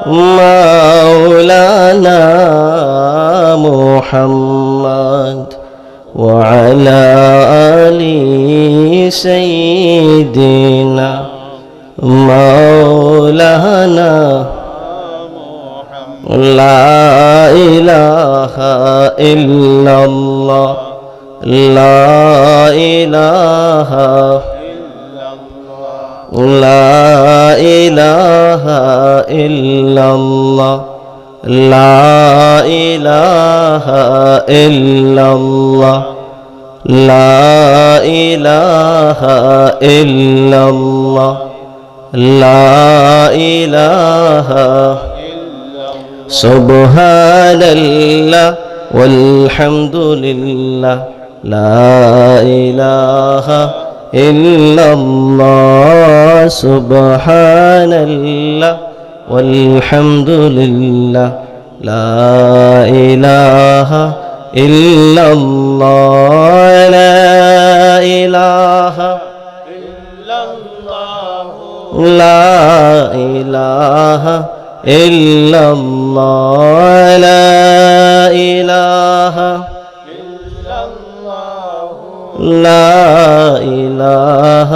مولانا محمد وعلى آل سيدنا مولانا لا إله إلا الله لا إله لا إله إلا الله لا إله إلا الله لا إله إلا الله لا إله سبحان الله والحمد لله لا إله إلا الله سبحان الله والحمد لله لا إله إلا الله لا إله إلا الله لا إله إلا الله لا إله إلا الله لا إله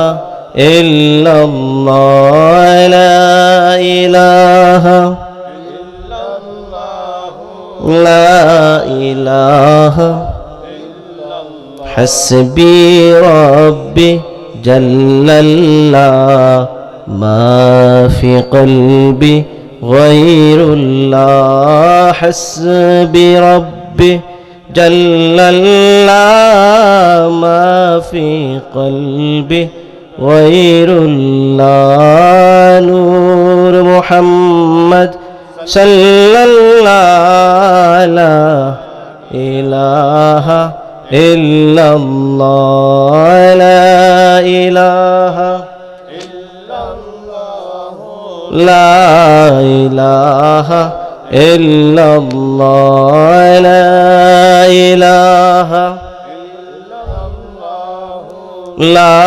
إلا الله لا إله إلا الله لا إله إلا الله حسبي ربي جل الله ما في قلبي غير الله حسبي ربي جل الله ما في قلبي غير الله نور محمد صلى الله لا إله إلا الله لا إله إلا الله لا إله إلا الله لا إله لا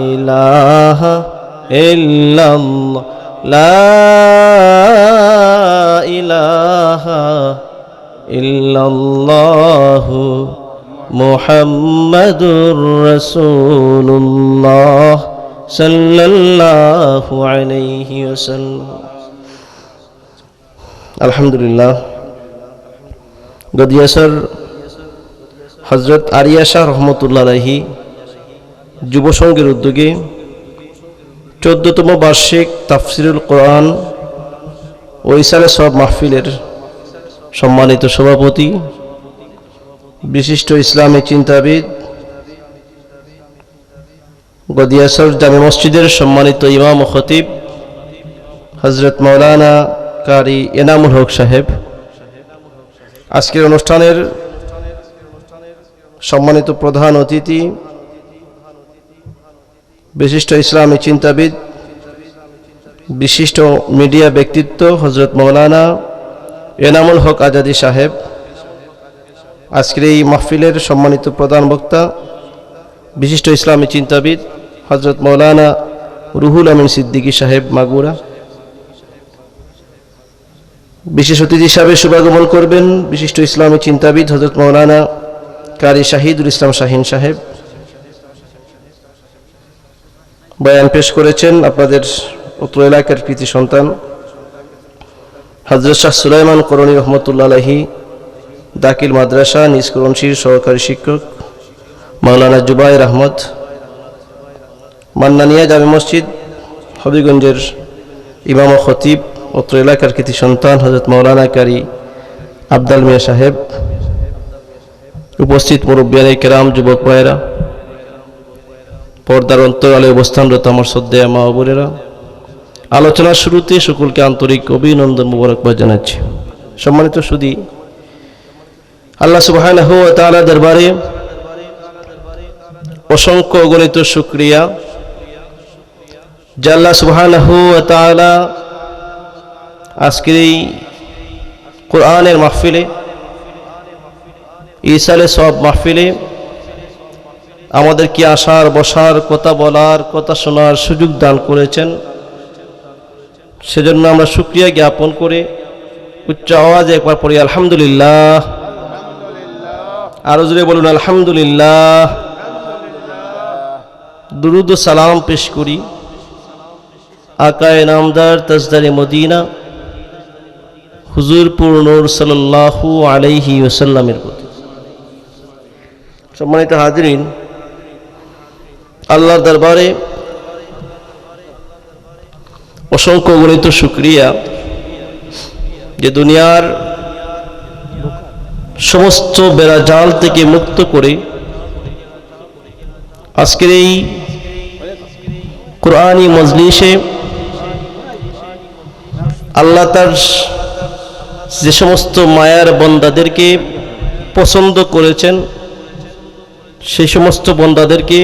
إله إلا الله لا إله إلا الله محمد رسول الله صلى الله عليه وسلم الحمد لله গদিয়াসর হযরত area Shah রহমতুল্লাহ আলাইহি যুব সংঘের উদ্যোগে 14তম বার্ষিক তাফসিরুল কোরআন ও ইসালে সব মাহফিলের সম্মানিত সভাপতি বিশিষ্ট ইসলামী চিন্তাবিদ গদিয়াসর জামে মসজিদের সম্মানিত ইমাম ও খতিব হযরত মাওলানা কারি এনামুল হক সাহেব, আজকের অনুষ্ঠানের সম্মানিত প্রধান অতিথি বিশিষ্ট ইসলামী চিন্তাবিদ বিশিষ্ট মিডিয়া ব্যক্তিত্ব হযরত মাওলানা এনামুল হক আজাদি সাহেব, আজকের এই মাহফিলের সম্মানিত প্রধান বক্তা বিশিষ্ট ইসলামী চিন্তাবিদ হযরত মাওলানা রুহুল আমিন সিদ্দিকী সাহেব মাগুরা, বিশেষ অতিথি হিসাবে শুভাগমন করবেন বিশিষ্ট ইসলামী চিন্তাবিদ হযরত মাওলানা কারি শাহিদুল ইসলাম শাহিন সাহেব। বয়ান পেশ করেছেন আপনাদের উত্তর এলাকার কৃতি সন্তান হযরত শাহ সুলাইমান করণী রহমতুল্লাহ আলাইহি, দাখিল মাদ্রাসা নিজ করণশীর সহকারী শিক্ষক মাওলানা জুবায়ের আহমদ, মান্নানিয়া জামে মসজিদ হবিগঞ্জের ইমাম ও খতিব উত্তর এলাকার কৃতি সন্তান হযরত মাওলানা কারি আবদাল মিয়া সাহেব, উপস্থিত মুরব্বিয়ানে কেরাম, যুবক ভাইয়েরা, পর্দার অন্তরালে অবস্থানরত আমার শ্রদ্ধেয় মা ও বোনেরা, আলোচনার শুরুতে সকলকে আন্তরিক অভিনন্দন মোবারকবাদ জানাচ্ছি। সম্মানিত সুধী, আল্লাহ সুবহানাহু ওয়া তাআলা দরবারে অসংখ্য অগণিত শুকরিয়া যে আল্লাহ সুবহানাহু ওয়া তাআলা আজকের এই কোরআনের মাহফিলে, ইসালে সব মাহফিলে আমাদেরকে আসার, বসার, কথা বলার, কথা শোনার সুযোগ দান করেছেন। সেজন্য আমরা শুকরিয়া জ্ঞাপন করে উচ্চ আওয়াজে একবার পড়ি আলহামদুলিল্লাহ। আরো জোরে বলুন আলহামদুলিল্লাহ। দুরুদ ও সালাম পেশ করি আকায়ে নামদার তাজদারে মদিনা হুজুর নূর সাল্লাল্লাহু আলাইহি ওয়াসাল্লামের প্রতি। সম্মানিত হাজিরিন, আল্লাহর দরবারে অসংখ্য গণিত শুকরিয়া যে দুনিয়ার সমস্ত বেড়াজাল থেকে মুক্ত করে আজকের এই কোরআনী মজলিসে আল্লাহ তার যে সমস্ত মায়ার বন্দাদেরকে পছন্দ করেছেন সেই সমস্ত বন্দাদেরকে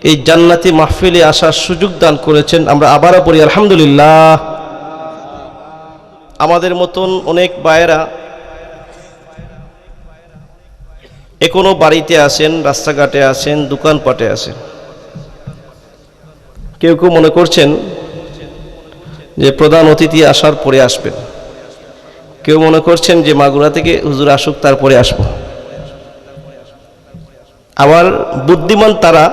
এই জান্নাতি মাহফিলে আসার সুযোগ দান করেছেন। আমরা আবারও পড়ি আলহামদুলিল্লাহ। আমাদের মতন অনেক ভাইয়েরা এখনো বাড়িতে আছেন, রাস্তাঘাটে আছেন, দোকানপাটে আছেন। কেউ কেউ মনে করছেন যে প্রধান অতিথি আসার পরে আসবেন, কেউ মনে করছেন যে মাগুরা থেকে হুজুর আসুক তারপরে আসবো। আবার বুদ্ধিমান তারা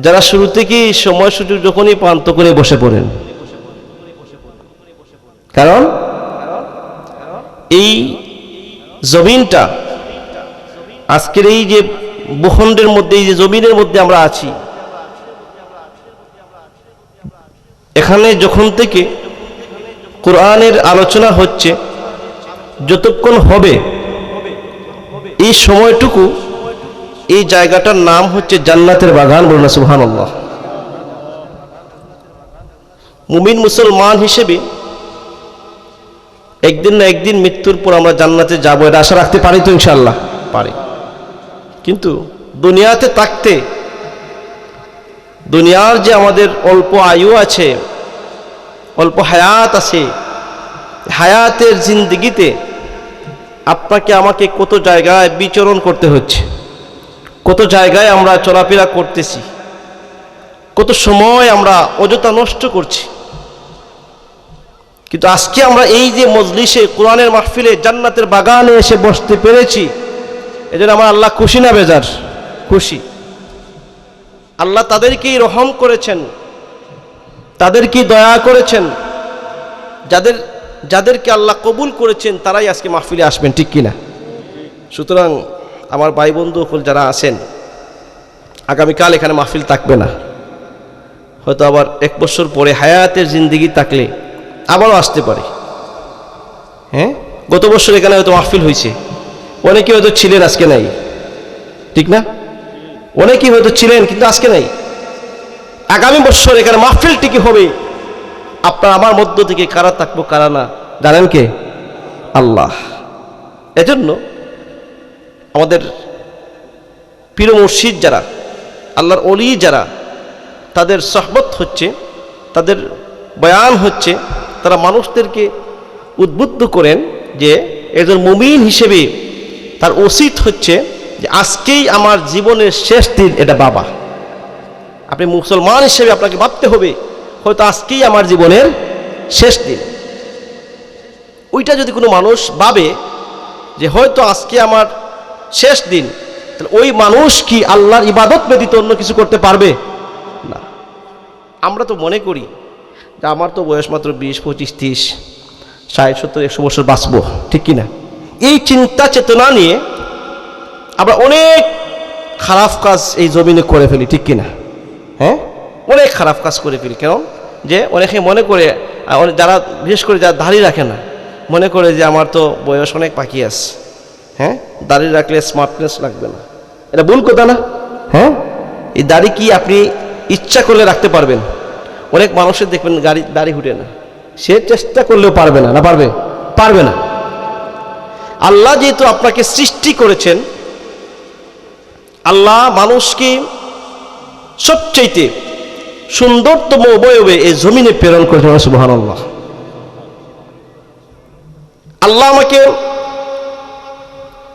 যারা শুরু থেকেই সময় সুযোগ যখনই পান তখনই বসে পড়েন। কারণ এই জমিনটা আজকের এই যে ভূখণ্ডের মধ্যে, এই যে জমিনের মধ্যে আমরা আছি, এখানে যখন থেকে কোরআনের আলোচনা হচ্ছে যতক্ষণ হবে এই সময়টুকু এই জায়গাটার নাম হচ্ছে জান্নাতের বাগান। বলুন সুবহানাল্লাহ। মুমিন মুসলমান হিসেবে একদিন না একদিন মৃত্যুর পর আমরা জান্নাতে যাবো, এটা আশা রাখতে পারি তো? ইনশাআল্লাহ পারি। কিন্তু দুনিয়াতে থাকতে, দুনিয়ার যে আমাদের অল্প আয়ু আছে, অল্প হায়াত আছে, হায়াতের জিন্দেগিতে আপনাকে আমাকে কত জায়গায় বিচরণ করতে হচ্ছে, কত জায়গায় আমরা চলাফেরা করতেছি, কত সময় আমরা অযথা নষ্ট করছি। কিন্তু আজকে আমরা এই যে মজলিসে কোরআনের মাহফিলে জান্নাতের বাগানে এসে বসতে পেরেছি, এজন্য আমার আল্লাহ খুশি না বেজার? খুশি। আল্লাহ তাদেরকেই রহম করেছেন, তাদেরকেই দয়া করেছেন, যাদেরকে আল্লাহ কবুল করেছেন তারাই আজকে মাহফিলে আসবেন, ঠিক কিনা? সুতরাং আমার ভাই বন্ধু যারা আছেন, আগামীকাল এখানে মাহফিল থাকবে না, হয়তো আবার 1 বছর পরে হায়াতের জিন্দেগি থাকলে আবারও আসতে পারে। হ্যাঁ, গত বছর এখানে হয়তো মাহফিল হয়েছে, অনেকেই হয়তো ছিলেন, আজকে নাই, ঠিক না? অনেকেই হয়তো ছিলেন কিন্তু আজকে নাই। আগামী বছর এখানে মাহফিল টিকে হবে। আপনার আমার মধ্য থেকে কারা থাকবো কারা না জানেন কে? আল্লাহ। এজন্য আমাদের পীর মুর্শিদ যারা, আল্লাহর ওলি যারা, তাদের সহবত হচ্ছে, তাদের বয়ান হচ্ছে, তারা মানুষদেরকে উদ্বুদ্ধ করেন যে একজন মুমিন হিসেবে তার উচিত হচ্ছে যে আজকেই আমার জীবনের শেষ দিন। এটা বাবা, আপনি মুসলমান হিসেবে আপনাকে ভাবতে হবে হয়তো আজকেই আমার জীবনের শেষ দিন। ওইটা যদি কোনো মানুষ ভাবে যে হয়তো আজকে আমার শেষ দিন, তাহলে ওই মানুষ কি আল্লাহর ইবাদত ব্যতীত অন্য কিছু করতে পারবে না? আমরা তো মনে করি যে আমার তো বয়স মাত্র 20, 25, 30, 60, 70, 100 বছর বাঁচবো, ঠিক কিনা? এই চিন্তা চেতনা নিয়ে আমরা অনেক খারাপ কাজ এই জমিনে করে ফেলি, ঠিক কিনা? হ্যাঁ, অনেক খারাপ কাজ করে ফেলি। কেন? যে অনেকে মনে করে, যারা বিশেষ করে যারা দাড়ি রাখে না, মনে করে যে আমার তো বয়স অনেক বাকি আছে, হ্যাঁ, দাড়ি রাখলে স্মার্টনেস লাগবে না। এটা ভুল কথা না? হ্যাঁ, এই দাড়ি কি আপনি ইচ্ছা করলে রাখতে পারবেন? অনেক মানুষের দেখবেন দাড়ি উঠে না, সে চেষ্টা করলেও পারবে না। না পারবে? পারবে না। আল্লাহ যেহেতু আপনাকে সৃষ্টি করেছেন, আল্লাহ মানুষকে সবচাইতে সুন্দরতম অবয়বে এই জমিনে প্রেরণ করেছেন। সুবহানাল্লাহ। আল্লাহ আমাকে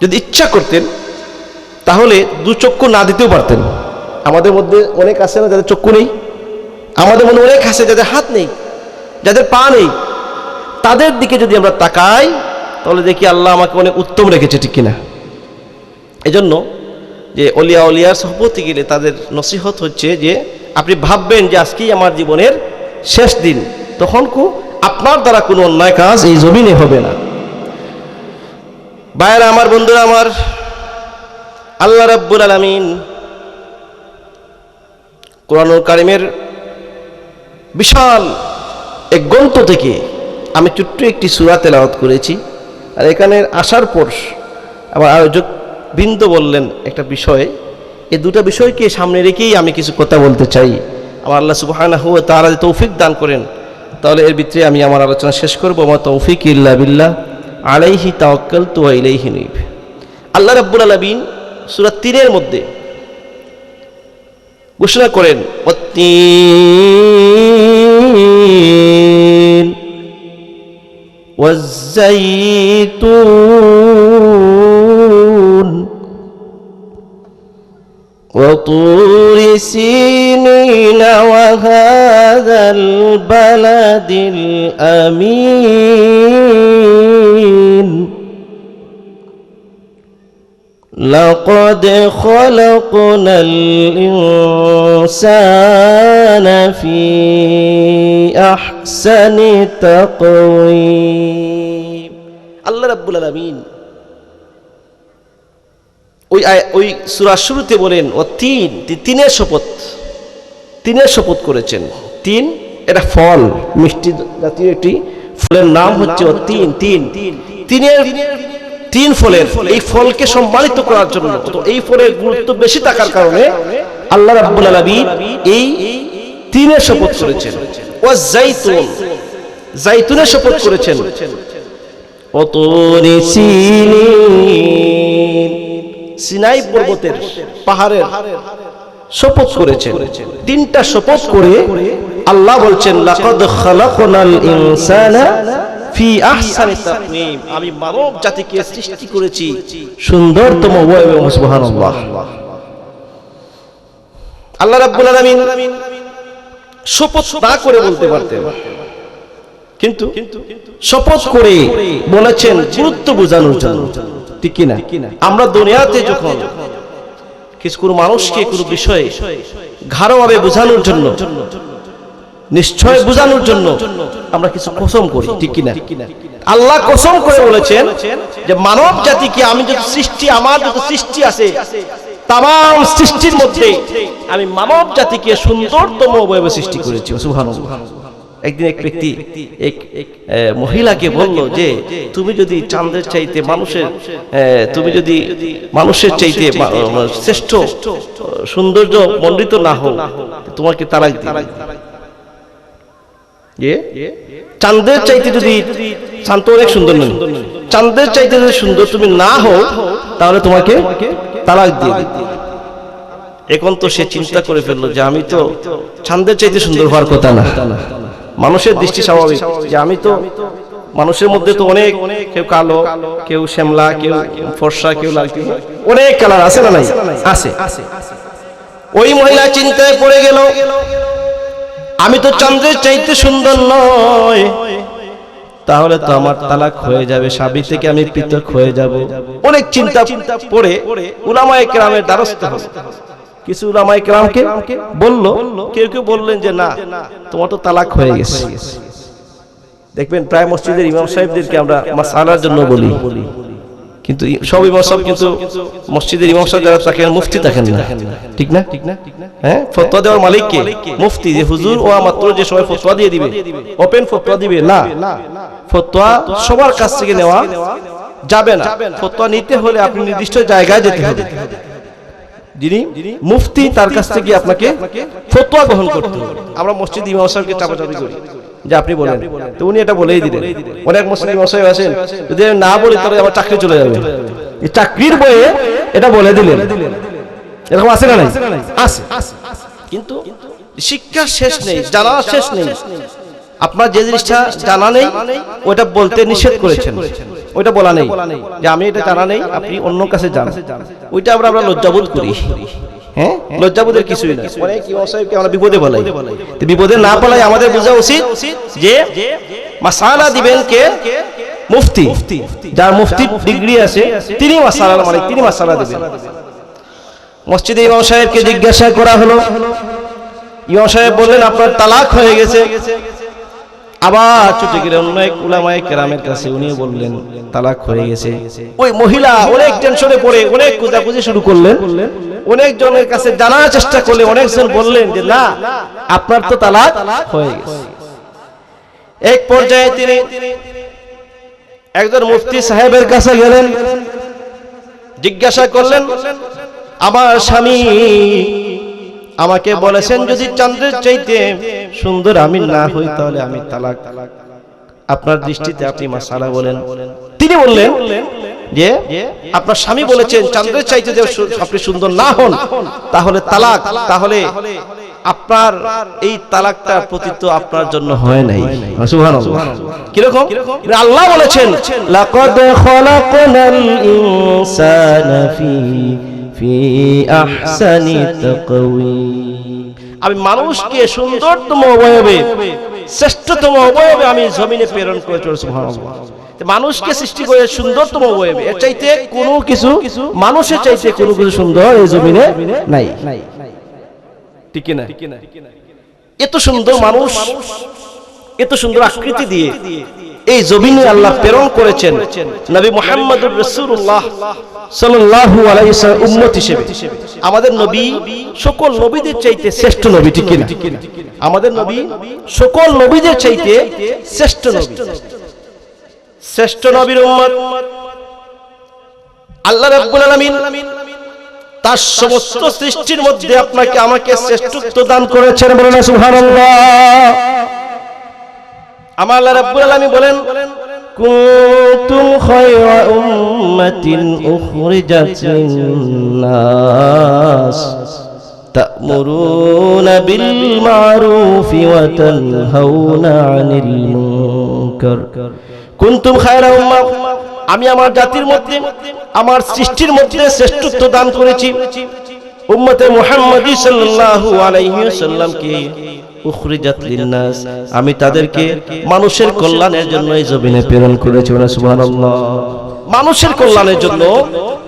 যদি ইচ্ছা করতেন তাহলে 2 চক্ষু না দিতেও পারতেন। আমাদের মধ্যে অনেক আছে না যাদের চক্ষু নেই, আমাদের মধ্যে অনেক আছে যাদের হাত নেই, যাদের পা নেই, তাদের দিকে যদি আমরা তাকাই তাহলে দেখি আল্লাহ আমাকে অনেক উত্তম রেখেছে, ঠিক কিনা? এজন্য যে অলিয়ার সহবতে গেলে তাদের নসিহত হচ্ছে যে আপনি ভাববেন যে আজকেই আমার জীবনের শেষ দিন, তখন আপনার দ্বারা কোনো অন্যায় কাজ এই জমিনে হবে না। ভাইয়েরা আমার, বন্ধুরা আমার, আল্লাহ রাব্বুল আলামিন কোরআনুল কারীমের বিশাল এক গ্রন্থ থেকে আমি ছোট্ট একটি সূরা তেলাওয়াত করেছি। আর এখানে আসার পর আমার আয়োজক বৃন্দ বললেন একটা বিষয়, এই দুটো বিষয়কে সামনে রেখেই আমি কিছু কথা বলতে চাই। আমার আল্লাহ সুবহানাহু ওয়া তাআলা যদি তৌফিক দান করেন তাহলে এর ভিতরে আমি আমার আলোচনা শেষ করব। মা তৌফিক ইল্লা বিল্লাহ, আলাইহি তাওয়াক্কালতু ওয়া ইলাইহি নুব। আল্লাহ রাব্বুল আলামিন সূরা 3 এর মধ্যে ঘোষণা করেন, ওয়াত-তিন ওয়াজ-যাইতুন وطور سينين وهذا البلد الأمين لقد خلقنا الإنسان في أحسن تقويم। الله رب العالمين ওই সূরার শুরুতে বলেন ও তিনের শপথ করেছেন। তিন এটা ফল, মিষ্টি জাতীয় একটি ফলের নাম হচ্ছে ও তিন ফলের এই ফলকে সম্মানিত করার জন্য, তো এই ফলের গুরুত্ব বেশি থাকার কারণে আল্লাহ রাব্বুল আলামিন এই তিনের শপথ করেছেন। ও জাইতুনের শপথ করেছেন, ও তুরি সিনিন, সিনাই পর্বতের পাহাড়ের শপথ করেছেন। তিনটা শপথ করে আল্লাহ বলছেন, লাকাদ খালাকনাল ইনসানা ফি আহসানি তাকওয়িম, আমি মানব জাতিকে সৃষ্টি করেছি সুন্দরতম ওয়াবে। সুবহানাল্লাহ। আল্লাহ রাব্বুল আলামিন শপথ না করে বলতে পারতেন, কিন্তু শপথ করে বলেছেন গুরুত্ব বোঝানোর জন্য, ঠিক কিনা? আমরা দুনিয়াতে যখন কোনো মানুষকে কোনো বিষয়ে ঘাড়োভাবে বোঝানোর জন্য, নিশ্চয় বোঝানোর জন্য আমরা কিছু কসম করি, ঠিক কিনা? আল্লাহ কসম করে বলেছেন যে মানব জাতিকে আমি যত সৃষ্টি, আমার যত সৃষ্টি আছে তাম সৃষ্টির মধ্যে আমি মানব জাতিকে সুন্দরতম ভাবে সৃষ্টি করেছি। সুবহানাল্লাহ। একদিন এক ব্যক্তি এক মহিলাকে বলল যে তুমি যদি চাঁদের চাইতে মানুষের চাইতে শ্রেষ্ঠ সৌন্দর্য মণ্ডিত না হও, তোমাকে তালাক দিই। চাঁদের চাইতে যদি, চাঁদ তো অনেক সুন্দর নয়, চাঁদের চাইতে যদি সুন্দর তুমি না হও তাহলে তোমাকে তালাক দিয়ে দিই। এখন তো সে চিন্তা করে ফেললো যে আমি তো চাঁদের চাইতে সুন্দর হওয়ার কথা না। মানুষের দৃষ্টি স্বাভাবিক যে আমি তো, মানুষের মধ্যে তো অনেক, কেউ কালো, কেউ শ্যামলা, কেউ ফর্সা, কেউ লাল, অনেক কালার আছে না? নাই আছে। ওই মহিলা চিন্তায় পড়ে গেল, আমি তো চাঁদের চাইতে সুন্দর নয়, তাহলে তো আমার তালাক হয়ে যাবে, স্বামী থেকে আমি পৃথক হয়ে যাব। অনেক চিন্তা পড়ে উলামায়ে কেরামের দ্বারস্থ হলো। কিছু উলামায়ে কেরামকে বলল, কেউ কেউ বললেন যে না, তোমার তো তালাক হয়ে গেছে। দেখবেন প্রায় মসজিদের ইমাম সাহেবদেরকে আমরা মাসআলার জন্য বলি, কিন্তু সব ইমাম সাহেব কিন্তু মসজিদের ইমাম সাহেব যারা থাকেন মুফতি থাকেন না, ঠিক না? হ্যাঁ, ফতোয়া দেওয়ার মালিক কে? মুফতি। যে হুজুর ও মাত্র যে সবাই ফতোয়া দিয়ে দিবে, ওপেন ফতোয়া দিবে না, ফতোয়া সবার কাছ থেকে নেওয়া যাবে না। ফতোয়া নিতে হলে আপনি নির্দিষ্ট জায়গায় যেতে হবে, যিনি মুফতি তার কাছ থেকে আপনাকে ফতোয়া গ্রহণ করতে হবে। আমরা মসজিদ ইমাম সাহেবকে চাপাচাপি করি যে আপনি বলেন, তো উনি এটা বলেই দিলেন। অনেক মসজিদ ইমাম সাহেব আছেন, যদি না বলি তাহলে আমার চাকরি চলে যাবে, এই চাকরির বইয়ে এটা বলে দিলেন। এরকম আছে না? নাই আছে। কিন্তু শিক্ষার শেষ নেই, জানার শেষ নেই। আপনার যে জিনিসটা জানা নেই ওইটা বলতে নিষেধ করেছেন, ওইটা বলা নেই যে আমি এটা জানা নেই, আপনি অন্য কাছে যান। ওইটা আমরা লজ্জাবোধ করি, হ্যাঁ, লজ্জাবোধের কিছুই না। অনেক ইমাম সাহেবকে আমরা বিপদে বলাই, তো বিপদে না বলাই আমাদের বোঝা উচিত যে মাসালা দিবেন কে? মুফতি, যার মুফতি ডিগ্রি আছে তিনি মাসালা মালিক, তিনি মাসালা দিবেন। মসজিদে ইমাম সাহেবকে জিজ্ঞাসা করা হলো, ইমাম সাহেব বললেন আপনার তালাক হয়ে গেছে। আবার ছুটে গেলেন অন্য এক উলামায়ে কেরামের কাছে, উনিও বললেন তালাক হয়ে গেছে। ওই মহিলা অনেক টেনশনে পড়ে অনেক খোঁজাখুঁজি শুরু করলেন, অনেকজনের কাছে জানার চেষ্টা করলে অনেকজন বললেন যে না, আপনার তো তালাক হয়ে গেছে। এক পর্যায়ে তিনি একজন মুফতি সাহেবের কাছে গেলেন, জিজ্ঞাসা করলেন আমার স্বামী আমাকে বলেছেন যদি চন্দ্রের চাইতে সুন্দর আমি না হই তাহলে আমি তালাক, আপনার দৃষ্টিতে আপনি মাসালা বলেন। তিনি বললেন যে আপনার স্বামী বলেছেন চন্দ্রের চাইতে যদি আপনি সুন্দর না হন তাহলে তালাক, তাহলে আপনার এই তালাকটা প্রতিতো আপনার জন্য হয় নাই। সুবহানাল্লাহ। কিরকম? আল্লাহ বলেছেন লাকাদ খালাকনাল ইনসানা ফি আহসানি তাকওয়িম, আমি মানুষকে সুন্দরতম অবয়বে, শ্রেষ্ঠতম অবয়বে আমি জমিনে প্রেরণ করেছি। সুবহানাল্লাহ। মানুষকে সৃষ্টি করে সুন্দরতম অবয়বে, এর চাইতে কোনো কিছু, মানুষের চাইতে কোনো কিছু সুন্দর এই জমিনে নাই। ঠিক না? এত সুন্দর মানুষ, এত সুন্দর আকৃতি দিয়ে এই জমিনে আল্লাহ প্রেরণ করেছেন নবী মুহাম্মদুর রাসূলুল্লাহ সাল্লাল্লাহু আলাইহি ওয়াসাল্লাম উম্মত হিসেবে। আমাদের নবী সকল নবীদের চাইতে শ্রেষ্ঠ নবী। ঠিক না? আমাদের নবী সকল নবীদের চাইতে শ্রেষ্ঠ নবী, শ্রেষ্ঠ নবীর উম্মত। আল্লাহ রাব্বুল আলামিন তার সমস্ত সৃষ্টির মধ্যে আপনাকে আমাকে শ্রেষ্ঠত্ব দান করেছেন। বলেন সুবহানাল্লাহ। আমার আল্লাহ রাব্বুল আলামিন বলেন কুনতুম খায়রা উম্মাতিন উখরিজাত লিন-নাস তা'মুরুনা বিল মা'রুফি ওয়া তানহাউনা আনিল মুনকার। কুনতুম খায়রা উম্মাহ, আমি আমার জাতির মধ্যে, আমার সৃষ্টির মধ্যে শ্রেষ্ঠত্ব দান করেছি উম্মতে মুহাম্মাদি সাল্লাল্লাহু আলাইহি ওয়াসাল্লামকে। উখরিজাত লিন-নাস, আমি তাদেরকে মানুষের কল্যাণের জন্য এই জমিনে প্রেরণ করেছি। সুবহানাল্লাহ। মানুষের কল্যাণের জন্য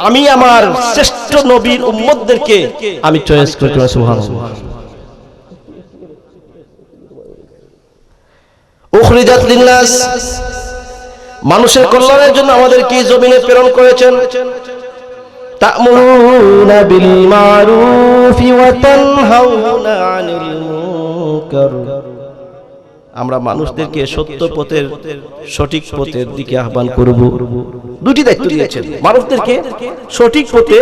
আমি আমার শ্রেষ্ঠ নবীর উম্মতদেরকে আমি চয়েস করেছি। সুবহানাল্লাহ। উখরিজাত লিন-নাস, মানুষের কল্যাণের জন্য আমাদেরকে জমিনে প্রেরণ করেছেন। তা'মুরুনা বিল মা'রুফি ওয়া তানহাউনা আনিল মুনকার, আমরা মানুষদেরকে সত্য পথের, সঠিক পথের দিকে আহ্বান করব। দুটি দায়িত্ব দিয়েছেন মানুষদেরকে, সঠিক পথে,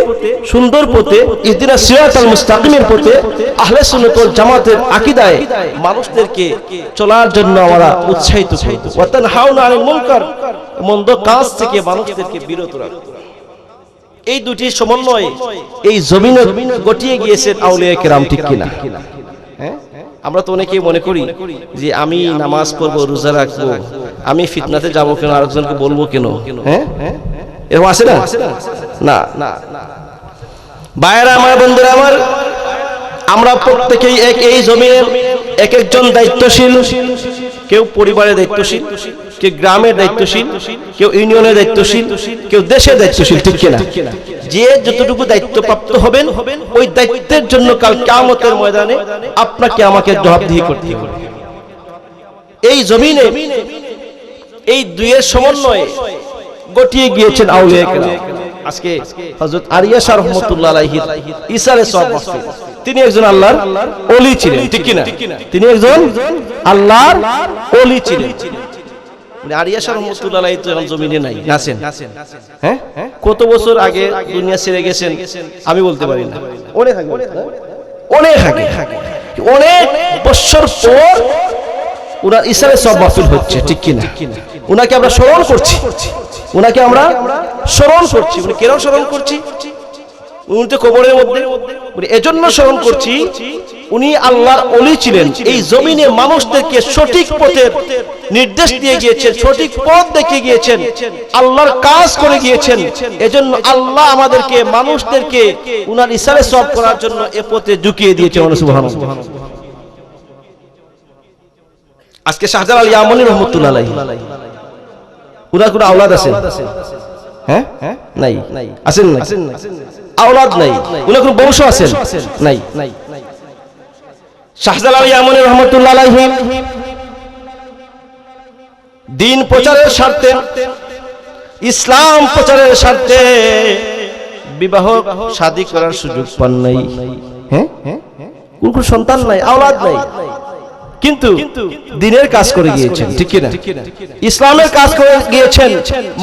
সুন্দর পথে, ইহদিনাস সিরাতাল মুস্তাকিমের পথে, আহলে সুন্নাত ওয়াল জামাতের আকীদায় মানুষদেরকে চলার জন্য আমরা উৎসাহিত করব। ওয়া তানহাউনা আনিল মুনকার, মন্দ কাজ থেকে মানুষদেরকে বিরত রাখব। এই দুটি সমন্বয়ে এই জমিনে গটিয়ে গিয়েছেন আউলিয়া কেরাম। ঠিক কিনা? হ্যাঁ, আমরা তো অনেকেই মনে করি যে আমি নামাজ পড়বো, রোজা রাখবো, আমি ফিতনাতে যাবো কেন, আরেকজনকে বলবো কেন? হ্যাঁ, এরকম আছে না? না না, ভাইয়েরা আমার, বন্ধুরা আমার, আমরা প্রত্যেকেই এই জমিনের এক একজন দায়িত্বশীল। কেউ পরিবারের দায়িত্বশীল, কেউ গ্রামের দায়িত্বশীল, কেউ ইউনিয়নের দায়িত্বশীল, কেউ দেশের দায়িত্বশীল। ঠিক কিনা? যে যতটুকু দায়িত্বপ্রাপ্ত হবেন ওই দায়িত্বের জন্য কাল কিয়ামতের ময়দানে আপনাকে আমাকে জবাবদিহি করতে হবে। এই জমিনে এই দুইয়ের সমন্বয়ে গটিয়ে গিয়েছেন আউলিয়া কেরাম। আজকে হযরত আরিয়াশা রাহমাতুল্লাহ আলাইহি ইসারে সওয়াব মাহফিল, তিনি একজন আল্লাহর ওলি ছিলেন। ঠিক কিনা? তিনি একজন আল্লাহর ওলি ছিলেন। আরিয়াশা রাহমাতুল্লাহ আলাইহি তো এখন জমিনে নাই, আছেন। হ্যাঁ, কত বছর আগে দুনিয়া ছেড়ে গেছেন আমি বলতে পারি না, অনেক আগে, অনেক বছর পর ওনার ইসারে সওয়াব মাহফিল হচ্ছে। ঠিক কিনা? ওনাকে আমরা স্মরণ করছি, ওনাকে আমরা স্মরণ করছি। উনি কেন স্মরণ করছি? উনি তো কবরের মধ্যে, এজন্য স্মরণ করছি উনি আল্লাহর ওলি ছিলেন, এই জমিনে মানুষদেরকে সঠিক পথের নির্দেশ দিয়ে গিয়েছেন, সঠিক পথ দেখিয়ে গিয়েছেন, আল্লাহর কাজ করে গিয়েছেন। এজন্য আল্লাহ আমাদেরকে মানুষদেরকে উনার ইশারে সওয়াব করার জন্য এ পথে ঝুঁকিয়ে দিয়েছেন। সুবহানাল্লাহ। আজকে শাহজালাল আল ইয়ামানি রাহমাতুল্লাহ আলাইহি উনার কোনো আওলাদ আছে? হ্যাঁ, নাই। আছেন না? আওলাদ নাই। উনার কোনো বংশ আছেন? নাই। শাহজালাল আল ইয়ামানি রাহমাতুল্লাহ আলাইহি দ্বীন প্রচারের স্বার্থে, ইসলাম প্রচারের স্বার্থে বিবাহ শাদী করার সুযোগ পান নাই। হ্যাঁ, কোন সন্তান নাই, আওলাদ নাই, কিন্তু দ্বীনের কাজ করে গিয়েছেন, ঠিক কি না? ইসলামের কাজ করে গিয়েছেন,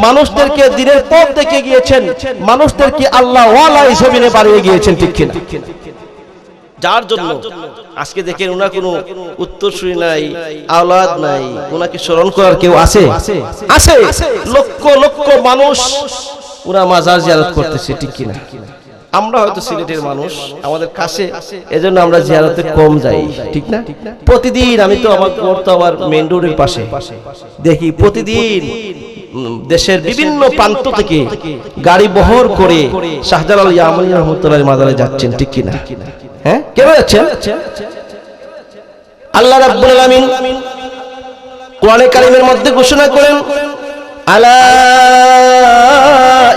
মানুষদেরকে দ্বীনের পথ দেখিয়ে গিয়েছেন, মানুষদেরকে আল্লাহ ওয়ালা হিসেবে বাড়িয়ে গিয়েছেন, ঠিক কি না? যার জন্য আজকে দেখেন ওনার কোনো উত্তরসূরি নাই, আওলাদ নাই, ওনাকে স্মরণ করার কেউ আছে? আছে। লক্ষ লক্ষ মানুষ ওরা মাজার জিয়ারত করতেছে, ঠিক কি না? আমরা হয়তো সিলেটের মানুষ, আমাদের কাছে, এজন্য আমরা জিয়ারতে কম যাই, ঠিক না? প্রতিদিন আমি তো আমার মেইন রোডের পাশে দেখি, প্রতিদিন দেশের বিভিন্ন প্রান্ত থেকে গাড়ি বহর করে শাহজালাল আল ইয়ামানি রাহমাতুল্লাহ মাজারে যাচ্ছেন, ঠিক কি না? হ্যাঁ, কেন যাচ্ছেন? আল্লাহ রাব্বুল আলামিন কোরআনে কারীমের মধ্যে ঘোষণা করেন, আলা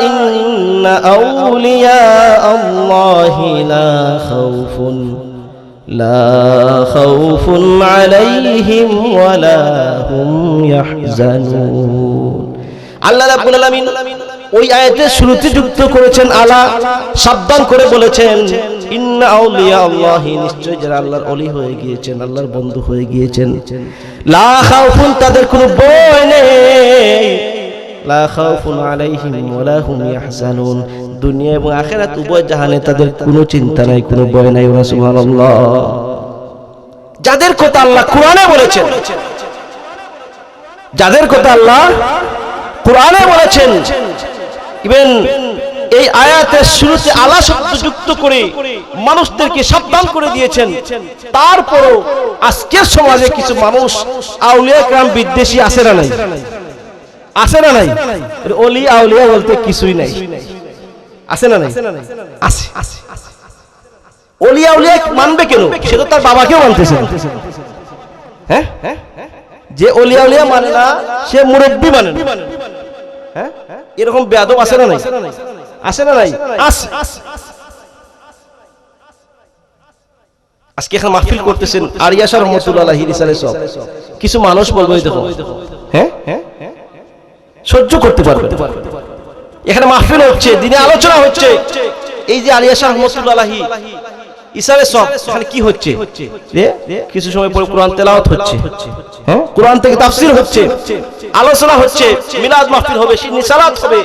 ইন্না আউলিয়া আল্লাহি লা খাউফুন আলাইহিম ওয়ালা হুম ইয়াহজানুন। আল্লাহ রাব্বুল আলামিন ওই আয়াতের শুরুতে যুক্ত করেছেন আলা, সাবধান করে বলেছেন ইন্না আউলিয়া আল্লাহি, নিশ্চয় যারা আল্লাহর ওলি হয়ে গিয়েছেন, আল্লাহর বন্ধু হয়ে গিয়েছেন, লা খাউফুন, তাদের কোনো ভয় নেই, লা খাউফুন আলাইহিম ওয়ালা হুম ইয়াহজানুন, দুনিয়া এবং আখিরাত উভয় জাহানে তাদের কোনো চিন্তা নাই, কোনো ভয় নাই। সুবহানাল্লাহ। যাদের কথা আল্লাহ কোরআনে বলেছেন, যাদের কথা আল্লাহ কোরআনে বলেছেন, ইভেন এই আয়াতের শুরুতে আলা শব্দ যুক্ত করে মানুষদেরকে সাবধান করে দিয়েছেন, তারপরও আজকের সমাজে কিছু মানুষ আউলিয়া کرام বিদ্বেষী আছে না নাই? আছে না নাই? ওলি আউলিয়া বলতে কিছুই নাই, আছে না নাই? আছে। ওলি আউলিয়া মানবে কেন? সে তো তার বাবাকেও মানতেছে। হ্যাঁ, যে ওলি আউলিয়া মানে না, সে মুরব্বি মানে না। হ্যাঁ, এরকম বেয়াদব আছে না নাই? আছে না নাই? আছে। আজকে এখানে মাহফিল করতেছেন আরিয়া শাহ রাহমাতুল্লাহ আলাইহি রিসালে সব কিছু মানুষ বলবে, দেখো, হ্যাঁ, সহ্য করতে পারবে। এখানে মাহফিল হচ্ছে, দিনে আলোচনা হচ্ছে, এই যে আরিয়া শাহ রাহমাতুল্লাহ আলাইহি ইসারে সব, এখানে কি হচ্ছে? কিছু সময় পরে কোরআন তেলাওয়াত হচ্ছে, হ্যাঁ, কোরআন থেকে তাফসীর হচ্ছে, আলোচনা হচ্ছে, মিলাদ মাহফিল হবে, শিরনি সালাত হবে।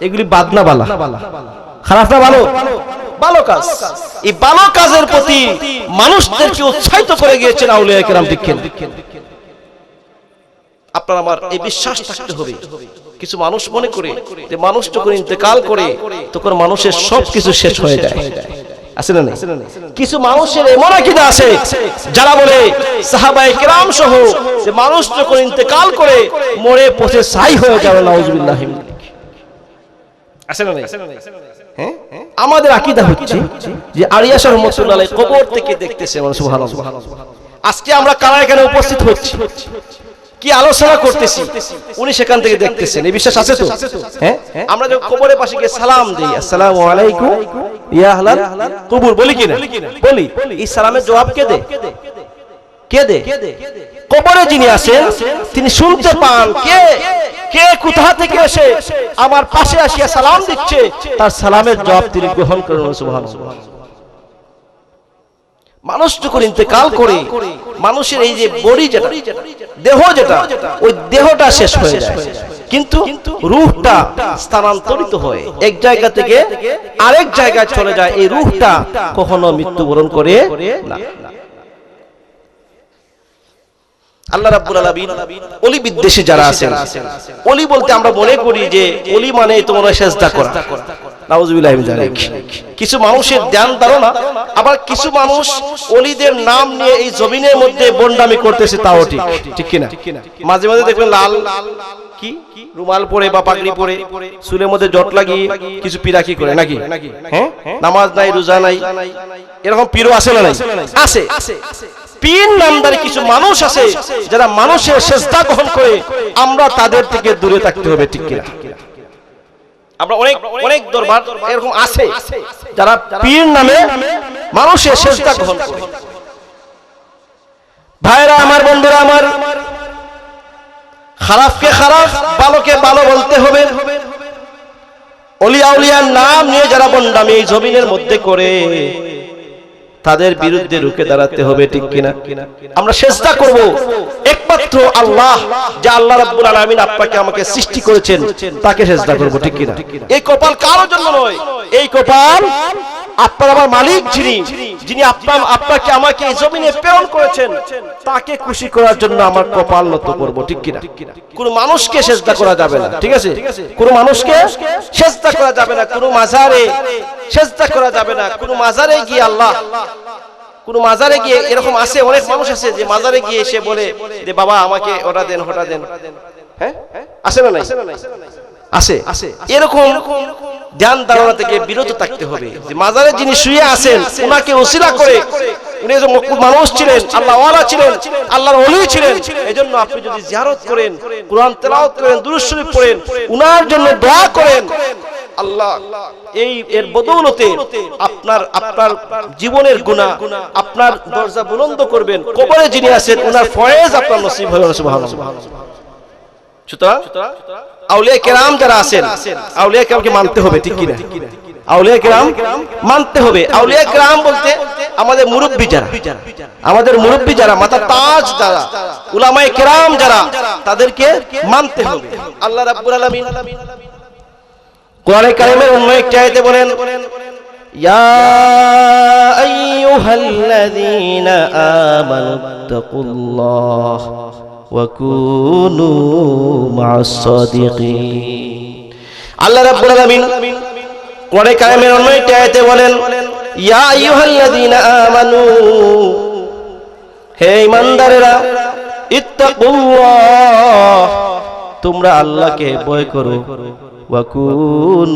এগুলি বাদ না বালা? খারাপ না ভালো? ভালো কাজ। এই ভালো কাজের প্রতি মানুষদেরকে উৎসাহিত করে গিয়েছেন আউলিয়া کرام, ঠিক কি? আপনার আমার এই বিশ্বাস থাকতে হবে। কিছু মানুষ মনে করে যে মানুষ যখন ইন্তেকাল করে তখন মানুষের সবকিছু শেষ হয়ে যায়, আছে না নাই? কিছু মানুষের এমন আকীদা আছে যারা বলে সাহাবায়ে কেরাম সহ যে মানুষ যখন ইন্তেকাল করে মরে পচে ছাই হয়ে যাবে, নাউজুবিল্লাহ। আছে না নাই? হ্যাঁ, আমাদের আকীদা হচ্ছে যে আরিয়া শাহ রাহমাতুল্লাহ আলাইহি কবর থেকে দেখতেছে। সুবহানাল্লাহ। আজকে আমরা কারা এখানে উপস্থিত হচ্ছি, কি আলোচনা করতেছি, উনি সেখান থেকে দেখতেছেন, এই বিশ্বাস আছে তো? হ্যাঁ, আমরা যখন কবরের পাশে গিয়ে সালাম দেই, আসসালামু আলাইকুম ইয়া আহলাল কবর, বলি কি না? বলি। এই সালামের জবাব কে দেয়? কে দেয়? কবরে যিনি আছেন তিনি শুনতে পান কে কে কোথা থেকে এসে আমার পাশে আসিয়া সালাম দিচ্ছে, তার সালামের জবাব তিনি গ্রহণ করেন। সুবহানাল্লাহ। মানুষ যখন ইন্তেকাল করে মানুষের এই যে বডি, যেটা দেহ, যেটা ওই দেহটা শেষ হয়ে যায়, কিন্তু রূহটা স্থানান্তরিত হয়, এক জায়গা থেকে আরেক জায়গায় চলে যায়। এই রূহটা কখনো মৃত্যুবরণ করে না। আল্লাহ রাব্বুল আলামিন ওলি বিদ্বেষী যারা আছেন, ওলি বলতে আমরা মনে করি যে ওলি মানে তোমার সেজদা করা, নাউজুবিল্লাহি মিন যালিক। কিছু মানুষের ধ্যান ধারণা, আবার কিছু মানুষ ওলিদের নাম নিয়ে এই জমিনের মধ্যে বন্ডামি করতেছে, তাও ঠিক, ঠিক কিনা? মাঝে মাঝে দেখবেন লাল কি রুমাল পরে বা পাগড়ি পরে চুলের মধ্যে জট লাগিয়ে কিছু পিরাকি করে নাকি, হ্যাঁ, নামাজ নাই রোজা নাই, এরকম পীরও আছে না নাই? আছে। পীর নামদারি কিছু মানুষ আছে যারা মানুষের সেজদা গ্রহণ করে, আমরা তাদের থেকে দূরে থাকতে হবে, ঠিক কিনা? আমরা অনেক অনেক দরবার এরকম আছে যারা পীর নামে মানুষের সেজদা গ্রহণ করে। ভাইরা আমার, বন্ধুরা আমার, খারাপকে খারাপ, ভালোকে ভালো বলতে হবে। ওলিয়া উলিয়ার নাম নিয়ে যারা বন্ডামি এই জমিনের মধ্যে করে, তাদের বিরুদ্ধে রুখে দাঁড়াতে হবে, ঠিক কিনা? আমরা সেজদা করব একমাত্র আল্লাহ, যে আল্লাহ রাব্বুল আলামিন আপনাকে আমাকে সৃষ্টি করেছেন, তাকে সেজদা করব, ঠিক কিনা? এই কপাল কারোর জন্য নয়, এই কপাল আপনার আমার মালিক যিনি আপনাকে আমাকে এই জমিনে প্রেরণ করেছেন, তাকে খুশি করার জন্য আমার কপাল নত করব, ঠিক কিনা? কোন মানুষকে সেজদা করা যাবে না, ঠিক আছে? কোন মানুষকে সেজদা করা যাবে না, কোন মাজারে সেজদা করা যাবে না। কোন মাজারে গিয়ে আল্লাহ, কোন মাজারে গিয়ে, এরকম আছে অনেক মানুষ আছে যে মাজারে গিয়ে এসে বলে যে বাবা আমাকে ওটা দেন, ওটা দেন, হ্যাঁ, আছে না নাই? আছে। এরকম ধ্যান ধারণা থেকে বিরত থাকতে হবে। যে মাজারে যিনি শুয়ে আছেন, ওনাকে ওসিলা করে, উনি একজন মানুষ ছিলেন, আল্লাহ ওয়ালা ছিলেন, আল্লাহর ওলি ছিলেন, এজন্য আপনি যদি জিয়ারত করেন, কোরআন তেলাওয়াত করেন, দুরূদ শরীফ পড়েন, উনার জন্য দোয়া করেন, আল্লাহ এর বদৌলতে আপনার জীবনের গুনাহ আপনার দরজা বুলন্দ করবেন। কবরে যিনি আছেন, ওনার ফয়েজ আপনার নসিব হবে, সুবহানাল্লাহ। সুতরাং আউলিয়া কেরাম যারা আছেন, আউলিয়া কেরামকে মানতে হবে, ঠিক কিনা? আউলিয়া কেরাম মানতে হবে। আউলিয়া কেরাম বলতে আমাদের মুরব্বী যারা, আমাদের মুরব্বী যারা, মাথা তাজ যারা, উলামায়ে কেরাম যারা, তাদেরকে মানতে হবে। আল্লাহ রাব্বুল আলামিন কোরআনে কারিমের অন্য একটি আয়াতে বলেন, ইয়া আইয়ুহাল্লাযীনা আমানুত্তাকুল্লাহ ওয়া কুনু মা'আস সাদিকিন। আল্লাহ রাব্বুল আলামিন কোরআনে কারিমের অন্য একটি আয়াতে বলেন, ইয়া আইয়ুহাল্লাযীনা আমানু, হে ঈমানদারেরা, ইত্তাকুল্লাহ, তোমরা আল্লাহকে ভয় করো, ওয়া কুনু